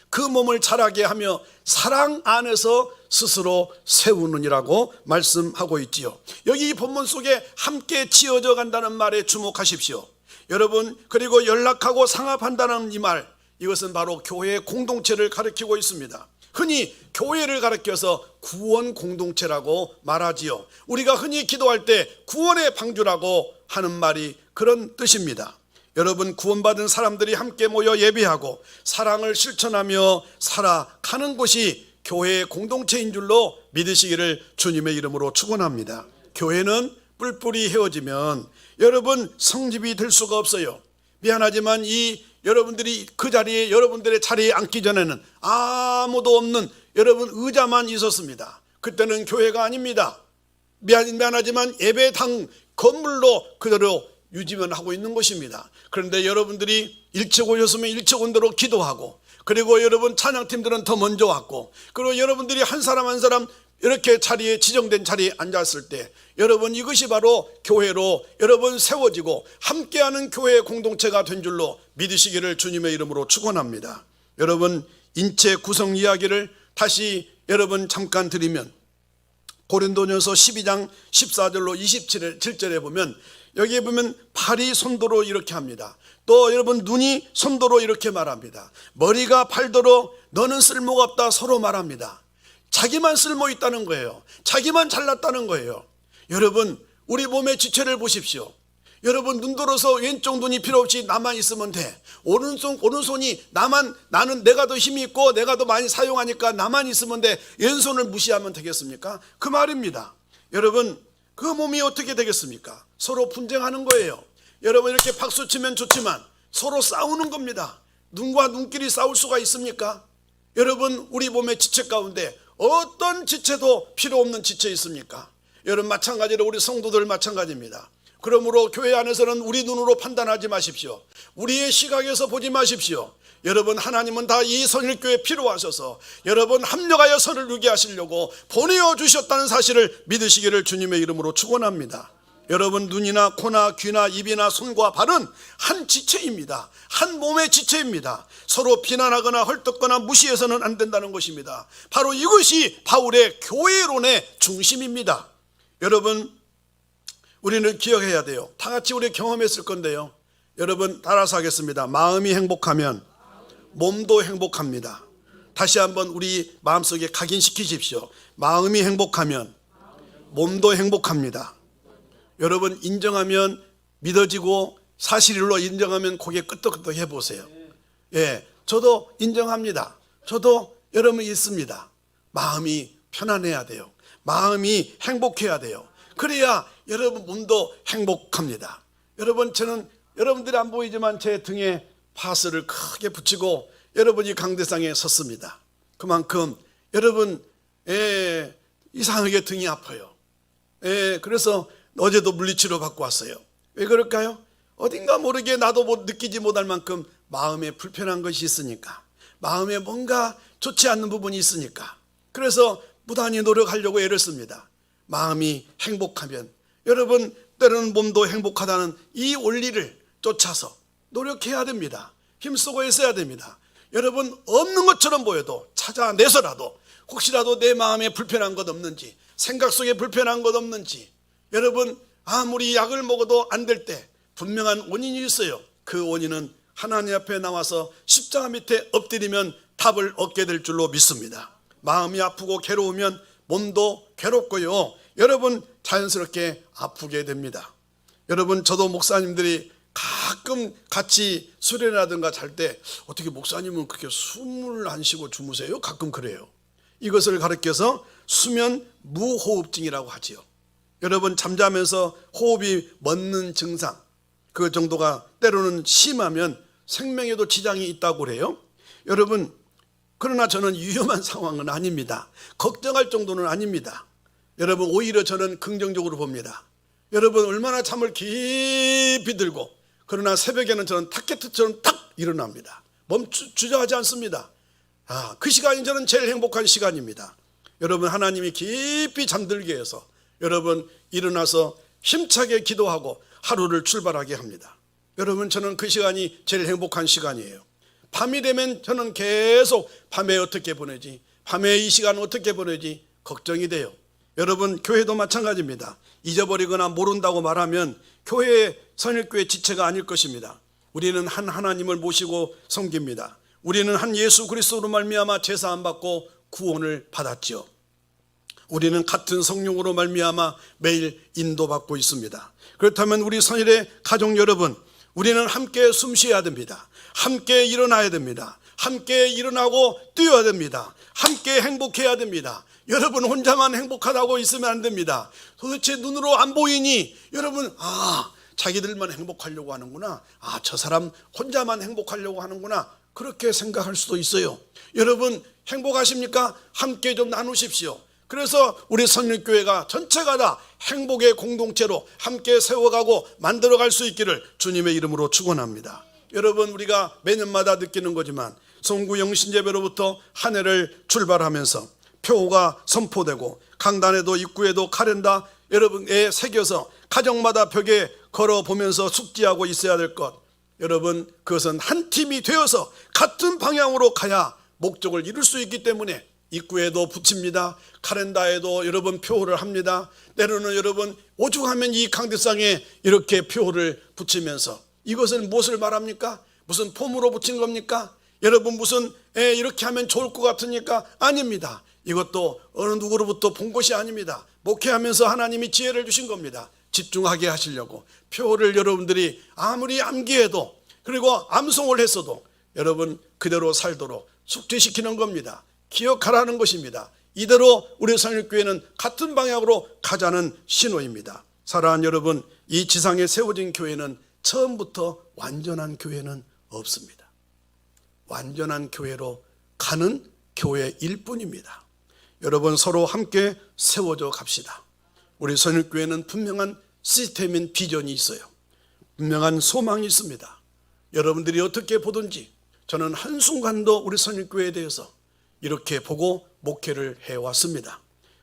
그 몸을 자라게 하며 사랑 안에서 스스로 세우느니라고 말씀하고 있지요. 여기 이 본문 속에 함께 지어져 간다는 말에 주목하십시오. 여러분, 그리고 연락하고 상합한다는 이 말, 이것은 바로 교회의 공동체를 가리키고 있습니다. 흔히 교회를 가리켜서 구원 공동체라고 말하지요. 우리가 흔히 기도할 때 구원의 방주라고 하는 말이 그런 뜻입니다. 여러분, 구원받은 사람들이 함께 모여 예배하고 사랑을 실천하며 살아가는 곳이 교회의 공동체인 줄로 믿으시기를 주님의 이름으로 축원합니다. 교회는 뿔뿔이 헤어지면 여러분 성집이 될 수가 없어요. 미안하지만 여러분들이 그 자리에, 여러분들의 자리에 앉기 전에는 아무도 없는 여러분 의자만 있었습니다. 그때는 교회가 아닙니다. 미안하지만 예배당 건물로 그대로 유지만 하고 있는 것입니다. 그런데 여러분들이 일찍 오셨으면 일찍 온 대로 기도하고, 그리고 여러분 찬양팀들은 더 먼저 왔고, 그리고 여러분들이 한 사람 한 사람 이렇게 자리에, 지정된 자리에 앉았을 때 여러분, 이것이 바로 교회로 여러분 세워지고 함께하는 교회의 공동체가 된 줄로 믿으시기를 주님의 이름으로 축원합니다. 여러분, 인체 구성 이야기를 다시 여러분 잠깐 드리면 고린도전서 12장 14절로 27절에 보면, 여기에 보면 팔이 손도로 이렇게 합니다. 또 여러분 눈이 손도로 이렇게 말합니다. 머리가 팔도로 너는 쓸모가 없다 서로 말합니다. 자기만 쓸모 있다는 거예요. 자기만 잘났다는 거예요. 여러분, 우리 몸의 지체를 보십시오. 여러분, 눈 들어서 왼쪽 눈이 필요 없이 나만 있으면 돼. 오른손이 나는 내가 더 힘이 있고 내가 더 많이 사용하니까 나만 있으면 돼. 왼손을 무시하면 되겠습니까? 그 말입니다. 여러분, 그 몸이 어떻게 되겠습니까? 서로 분쟁하는 거예요. 여러분, 이렇게 박수 치면 좋지만 서로 싸우는 겁니다. 눈과 눈끼리 싸울 수가 있습니까? 여러분, 우리 몸의 지체 가운데 어떤 지체도 필요 없는 지체 있습니까? 여러분, 마찬가지로 우리 성도들 마찬가지입니다. 그러므로 교회 안에서는 우리 눈으로 판단하지 마십시오. 우리의 시각에서 보지 마십시오. 여러분, 하나님은 다 이 선일교회에 필요하셔서 여러분 합력하여 선을 이루게 하시려고 보내어 주셨다는 사실을 믿으시기를 주님의 이름으로 축원합니다. 여러분, 눈이나 코나 귀나 입이나 손과 발은 한 지체입니다. 한 몸의 지체입니다. 서로 비난하거나 헐뜯거나 무시해서는 안 된다는 것입니다. 바로 이것이 바울의 교회론의 중심입니다. 여러분, 우리는 기억해야 돼요. 다 같이 우리 경험했을 건데요. 여러분, 따라서 하겠습니다. 마음이 행복하면 몸도 행복합니다. 다시 한번 우리 마음속에 각인시키십시오. 마음이 행복하면 몸도 행복합니다. 여러분, 인정하면 믿어지고 사실로 인정하면 고개 끄덕끄덕 해보세요. 예, 저도 인정합니다. 저도 여러분 있습니다. 마음이 편안해야 돼요. 마음이 행복해야 돼요. 그래야 여러분 몸도 행복합니다. 여러분, 저는 여러분들이 안 보이지만 제 등에 파스를 크게 붙이고 여러분이 강대상에 섰습니다. 그만큼 여러분 이상하게 등이 아파요. 그래서 어제도 물리치료 받고 왔어요. 왜 그럴까요? 어딘가 모르게 나도 느끼지 못할 만큼 마음에 불편한 것이 있으니까, 마음에 뭔가 좋지 않는 부분이 있으니까, 그래서 무단히 노력하려고 애를 씁니다. 마음이 행복하면 여러분, 때로는 몸도 행복하다는 이 원리를 쫓아서 노력해야 됩니다. 힘쓰고 있어야 됩니다. 여러분, 없는 것처럼 보여도 찾아내서라도 혹시라도 내 마음에 불편한 것 없는지, 생각 속에 불편한 것 없는지, 여러분 아무리 약을 먹어도 안 될 때 분명한 원인이 있어요. 그 원인은 하나님 앞에 나와서 십자가 밑에 엎드리면 답을 얻게 될 줄로 믿습니다. 마음이 아프고 괴로우면 몸도 괴롭고요, 여러분 자연스럽게 아프게 됩니다. 여러분, 저도 목사님들이 가끔 같이 수련하든가 잘 때 어떻게 목사님은 그렇게 숨을 안 쉬고 주무세요? 가끔 그래요. 이것을 가르쳐서 수면 무호흡증이라고 하지요. 여러분, 잠자면서 호흡이 멎는 증상, 그 정도가 때로는 심하면 생명에도 지장이 있다고 그래요. 여러분, 그러나 저는 위험한 상황은 아닙니다. 걱정할 정도는 아닙니다. 여러분, 오히려 저는 긍정적으로 봅니다. 여러분, 얼마나 잠을 깊이 들고 그러나 새벽에는 저는 타켓처럼 딱 일어납니다. 주저하지 않습니다. 그 시간이 저는 제일 행복한 시간입니다. 여러분, 하나님이 깊이 잠들게 해서 여러분 일어나서 힘차게 기도하고 하루를 출발하게 합니다. 여러분, 저는 그 시간이 제일 행복한 시간이에요. 밤이 되면 저는 계속 밤에 어떻게 보내지, 밤에 이 시간 어떻게 보내지 걱정이 돼요. 여러분, 교회도 마찬가지입니다. 잊어버리거나 모른다고 말하면 교회의 선일교회 지체가 아닐 것입니다. 우리는 한 하나님을 모시고 섬깁니다. 우리는 한 예수 그리스도로 말미암아 제사함 받고 구원을 받았지요. 우리는 같은 성령으로 말미암아 매일 인도받고 있습니다. 그렇다면 우리 선일의 가족 여러분, 우리는 함께 숨쉬어야 됩니다. 함께 일어나야 됩니다. 함께 일어나고 뛰어야 됩니다. 함께 행복해야 됩니다. 여러분, 혼자만 행복하다고 있으면 안 됩니다. 도대체 눈으로 안 보이니 여러분, 자기들만 행복하려고 하는구나, 저 사람 혼자만 행복하려고 하는구나, 그렇게 생각할 수도 있어요. 여러분, 행복하십니까? 함께 좀 나누십시오. 그래서 우리 선일교회가 전체가 다 행복의 공동체로 함께 세워가고 만들어갈 수 있기를 주님의 이름으로 축원합니다. 여러분, 우리가 매년마다 느끼는 거지만 성구 영신예배로부터 한 해를 출발하면서 표가 선포되고 강단에도 입구에도 카렌다 여러분에 새겨서 가정마다 벽에 걸어보면서 숙지하고 있어야 될 것, 여러분, 그것은 한 팀이 되어서 같은 방향으로 가야 목적을 이룰 수 있기 때문에 입구에도 붙입니다. 카렌다에도 여러분 표를 합니다. 때로는 여러분 오죽하면 이 강대상에 이렇게 표를 붙이면서, 이것은 무엇을 말합니까? 무슨 폼으로 붙인 겁니까? 여러분, 무슨 이렇게 하면 좋을 것 같으니까? 아닙니다. 이것도 어느 누구로부터 본 것이 아닙니다. 목회하면서 하나님이 지혜를 주신 겁니다. 집중하게 하시려고 표를 여러분들이 아무리 암기해도, 그리고 암송을 했어도 여러분 그대로 살도록 숙지시키는 겁니다. 기억하라는 것입니다. 이대로 우리 선일교회는 같은 방향으로 가자는 신호입니다. 사랑하는 여러분, 이 지상에 세워진 교회는 처음부터 완전한 교회는 없습니다. 완전한 교회로 가는 교회일 뿐입니다. 여러분, 서로 함께 세워져 갑시다. 우리 선일교회는 분명한 시스템인 비전이 있어요. 분명한 소망이 있습니다. 여러분들이 어떻게 보든지 저는 한순간도 우리 선일교회에 대해서 이렇게 보고 목회를 해왔습니다.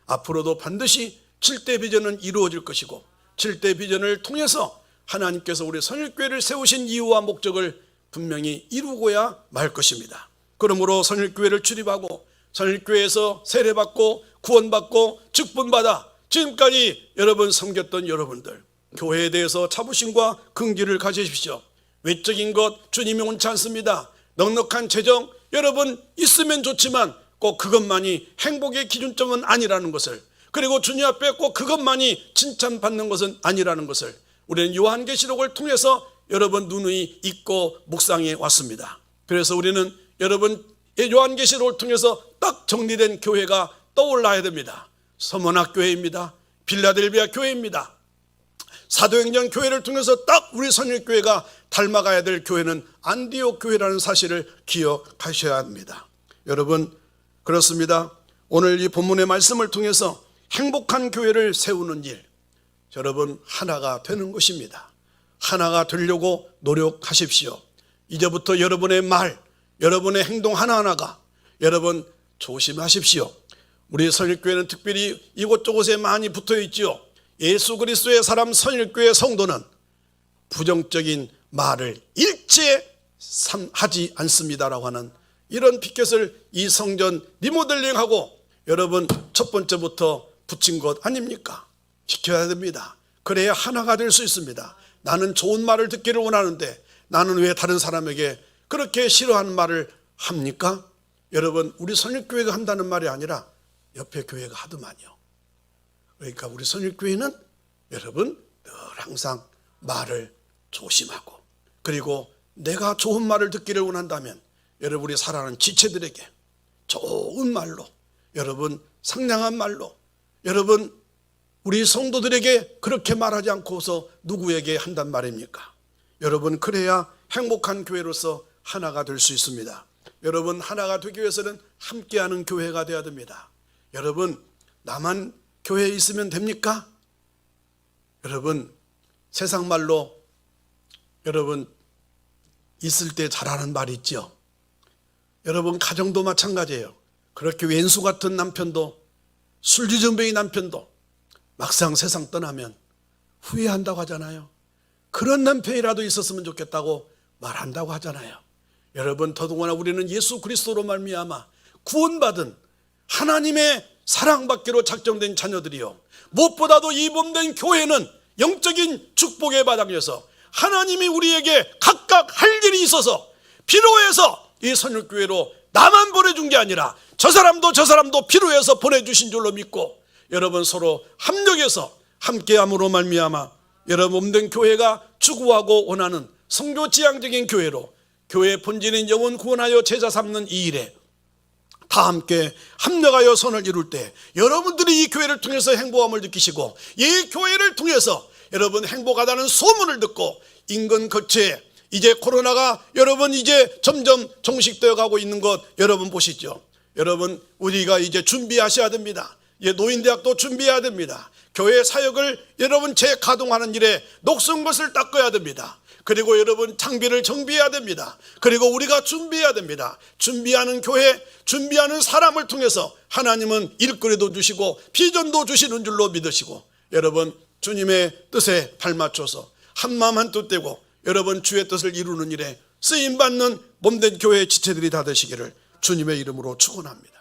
앞으로도 반드시 7대 비전은 이루어질 것이고 7대 비전을 통해서 하나님께서 우리 선일교회를 세우신 이유와 목적을 분명히 이루고야 말 것입니다. 그러므로 선일교회를 출입하고 선일교회에서 세례받고 구원받고 직분받아 지금까지 여러분 섬겼던 여러분들, 교회에 대해서 자부심과 긍지를 가지십시오. 외적인 것 주님이 원치 않습니다. 넉넉한 재정 여러분 있으면 좋지만 꼭 그것만이 행복의 기준점은 아니라는 것을, 그리고 주님 앞에 꼭 그것만이 칭찬받는 것은 아니라는 것을 우리는 요한계시록을 통해서 여러분 누누이 읽고 묵상해 왔습니다. 그래서 우리는 여러분 요한계시록을 통해서 딱 정리된 교회가 떠올라야 됩니다. 서머나 교회입니다. 빌라델비아 교회입니다. 사도행전 교회를 통해서 딱 우리 선일교회가 닮아가야 될 교회는 안디옥 교회라는 사실을 기억하셔야 합니다. 여러분, 그렇습니다. 오늘 이 본문의 말씀을 통해서 행복한 교회를 세우는 일, 여러분 하나가 되는 것입니다. 하나가 되려고 노력하십시오. 이제부터 여러분의 말, 여러분의 행동 하나하나가 여러분 조심하십시오. 우리 선일교회는 특별히 이곳저곳에 많이 붙어 있지요. 예수 그리스도의 사람 선일교회 성도는 부정적인 말을 일체 하지 않습니다라고 하는 이런 피켓을 이 성전 리모델링하고 여러분 첫 번째부터 붙인 것 아닙니까? 지켜야 됩니다. 그래야 하나가 될 수 있습니다. 나는 좋은 말을 듣기를 원하는데 나는 왜 다른 사람에게 그렇게 싫어하는 말을 합니까? 여러분, 우리 선일교회가 한다는 말이 아니라 옆에 교회가 하더만요. 그러니까 우리 선일교회는 여러분 늘 항상 말을 조심하고, 그리고 내가 좋은 말을 듣기를 원한다면 여러분이 사랑하는 지체들에게 좋은 말로, 여러분 상냥한 말로, 여러분 우리 성도들에게 그렇게 말하지 않고서 누구에게 한단 말입니까? 여러분, 그래야 행복한 교회로서 하나가 될 수 있습니다. 여러분, 하나가 되기 위해서는 함께하는 교회가 되어야 됩니다. 여러분, 나만 교회에 있으면 됩니까? 여러분, 세상 말로 여러분 있을 때 잘하는 말 있죠. 여러분 가정도 마찬가지예요. 그렇게 왼수 같은 남편도, 술주정뱅이 남편도 막상 세상 떠나면 후회한다고 하잖아요. 그런 남편이라도 있었으면 좋겠다고 말한다고 하잖아요. 여러분 더더구나 우리는 예수 그리스도로 말미암아 구원받은 하나님의 사랑받기로 작정된 자녀들이요, 무엇보다도 이 몸된 교회는 영적인 축복의 바닥에서 하나님이 우리에게 각각 할 일이 있어서 필요해서 이 선율교회로 나만 보내준 게 아니라 저 사람도 필요해서 보내주신 줄로 믿고, 여러분 서로 합력해서 함께함으로 말미암아 여러분 몸된 교회가 추구하고 원하는 성교지향적인 교회로, 교회의 본질인 영혼 구원하여 제자 삼는 이 일에 다 함께 합력하여 선을 이룰 때 여러분들이 이 교회를 통해서 행복함을 느끼시고, 이 교회를 통해서 여러분 행복하다는 소문을 듣고 인근 거처에 이제 코로나가 여러분 이제 점점 종식되어 가고 있는 것 여러분 보시죠. 여러분 우리가 이제 준비하셔야 됩니다. 이제 노인대학도 준비해야 됩니다. 교회 사역을 여러분 재가동하는 일에 녹슨 것을 닦아야 됩니다. 그리고 여러분 장비를 정비해야 됩니다. 그리고 우리가 준비해야 됩니다. 준비하는 교회, 준비하는 사람을 통해서 하나님은 일거리도 주시고 비전도 주시는 줄로 믿으시고, 여러분 주님의 뜻에 발맞춰서 한마음 한뜻 되고 여러분 주의 뜻을 이루는 일에 쓰임받는 몸된 교회의 지체들이 다 되시기를 주님의 이름으로 축원합니다.